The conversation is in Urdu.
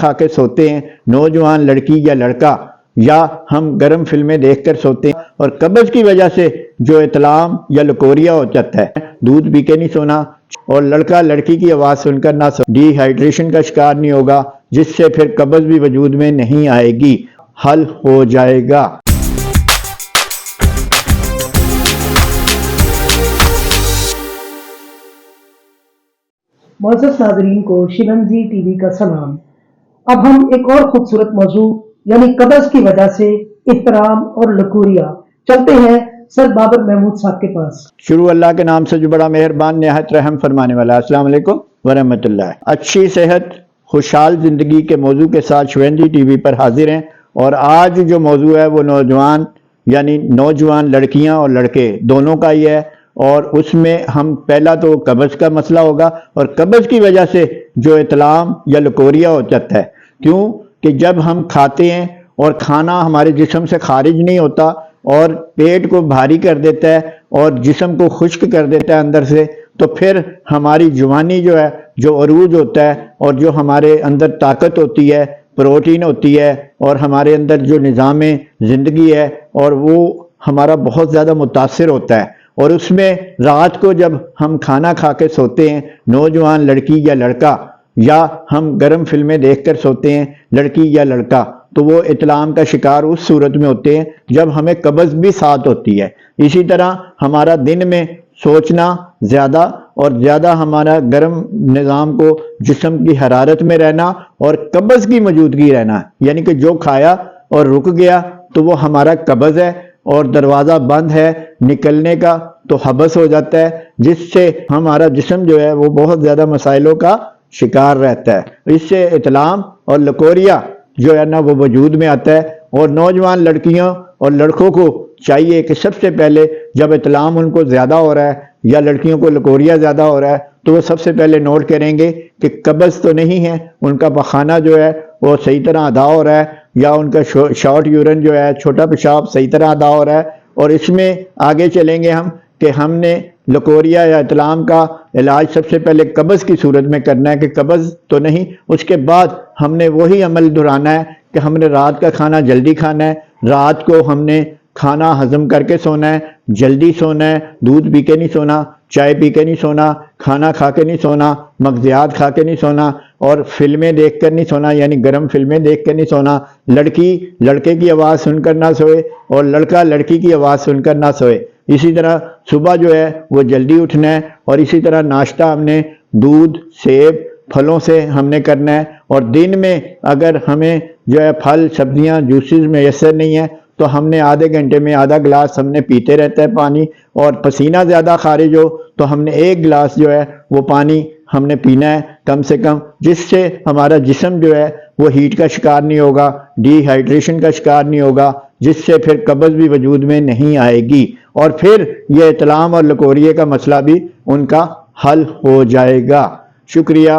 کھا کے سوتے ہیں نوجوان لڑکی یا لڑکا، یا ہم گرم فلمیں دیکھ کر سوتے ہیں، اور قبض کی وجہ سے جو اطلام یا لکوریا ہو جاتا ہے، دودھ پی کے نہیں سونا، اور لڑکا لڑکی کی آواز سن کر نہ سو، ڈی ہائیڈریشن کا شکار نہیں ہوگا، جس سے پھر قبض بھی وجود میں نہیں آئے گی، حل ہو جائے گا۔ معزز ناظرین کو شیونزی ٹی وی کا سلام۔ اب ہم ایک اور خوبصورت موضوع یعنی قبض کی وجہ سے احترام اور لکوریا چلتے ہیں سر بابر محمود صاحب کے پاس۔ شروع اللہ کے نام سے جو بڑا مہربان نہایت رحم فرمانے والا۔ السلام علیکم ورحمۃ اللہ۔ اچھی صحت خوشحال زندگی کے موضوع کے ساتھ شیونزی ٹی وی پر حاضر ہیں، اور آج جو موضوع ہے وہ نوجوان یعنی نوجوان لڑکیاں اور لڑکے دونوں کا ہی ہے، اور اس میں ہم پہلا تو قبض کا مسئلہ ہوگا، اور قبض کی وجہ سے جو اطلام یا لکوریا ہو جاتا ہے، کیوں کہ جب ہم کھاتے ہیں اور کھانا ہمارے جسم سے خارج نہیں ہوتا اور پیٹ کو بھاری کر دیتا ہے اور جسم کو خشک کر دیتا ہے اندر سے، تو پھر ہماری جوانی جو ہے، جو عروج ہوتا ہے، اور جو ہمارے اندر طاقت ہوتی ہے، پروٹین ہوتی ہے، اور ہمارے اندر جو نظام زندگی ہے، اور وہ ہمارا بہت زیادہ متاثر ہوتا ہے، اور اس میں رات کو جب ہم کھانا کھا کے سوتے ہیں نوجوان لڑکی یا لڑکا، یا ہم گرم فلمیں دیکھ کر سوتے ہیں لڑکی یا لڑکا، تو وہ اطلام کا شکار اس صورت میں ہوتے ہیں جب ہمیں قبض بھی ساتھ ہوتی ہے۔ اسی طرح ہمارا دن میں سوچنا زیادہ اور زیادہ ہمارا گرم نظام کو جسم کی حرارت میں رہنا اور قبض کی موجودگی رہنا، یعنی کہ جو کھایا اور رک گیا تو وہ ہمارا قبض ہے، اور دروازہ بند ہے نکلنے کا تو حبس ہو جاتا ہے، جس سے ہمارا جسم جو ہے وہ بہت زیادہ مسائلوں کا شکار رہتا ہے۔ اس سے اطلام اور لکوریا جو ہے نا وہ وجود میں آتا ہے، اور نوجوان لڑکیوں اور لڑکوں کو چاہیے کہ سب سے پہلے جب اطلام ان کو زیادہ ہو رہا ہے یا لڑکیوں کو لکوریا زیادہ ہو رہا ہے، تو وہ سب سے پہلے نوٹ کریں گے کہ قبض تو نہیں ہے، ان کا پخانہ جو ہے وہ صحیح طرح ادا ہو رہا ہے، یا ان کا شارٹ یورن جو ہے چھوٹا پیشاب صحیح طرح ادا ہو رہا ہے، اور اس میں آگے چلیں گے ہم کہ ہم نے لکوریا یا اطلام کا علاج سب سے پہلے قبض کی صورت میں کرنا ہے کہ قبض تو نہیں، اس کے بعد ہم نے وہی عمل دہرانا ہے کہ ہم نے رات کا کھانا جلدی کھانا ہے، رات کو ہم نے کھانا ہضم کر کے سونا ہے، جلدی سونا ہے، دودھ پی کے نہیں سونا، چائے پی کے نہیں سونا، کھانا کھا کے نہیں سونا، مغزیات کھا کے نہیں سونا، اور فلمیں دیکھ کر نہیں سونا یعنی گرم فلمیں دیکھ کر نہیں سونا، لڑکی لڑکے کی آواز سن کر نہ سوئے اور لڑکا لڑکی کی آواز سن کر نہ سوئے۔ اسی طرح صبح جو ہے وہ جلدی اٹھنا ہے، اور اسی طرح ناشتہ ہم نے دودھ، سیب، پھلوں سے ہم نے کرنا ہے، اور دن میں اگر ہمیں جو ہے پھل، سبزیاں، جوسز میسر نہیں ہے تو ہم نے آدھے گھنٹے میں آدھا گلاس ہم نے پیتے رہتا ہے پانی، اور پسینہ زیادہ خارج ہو تو ہم نے ایک گلاس جو ہے وہ پانی ہم نے پینا ہے کم سے کم، جس سے ہمارا جسم جو ہے وہ ہیٹ کا شکار نہیں ہوگا، ڈی ہائیڈریشن کا شکار نہیں ہوگا، جس سے پھر قبض بھی وجود میں نہیں آئے گی، اور پھر یہ اطلام اور لکوریے کا مسئلہ بھی ان کا حل ہو جائے گا۔ شکریہ۔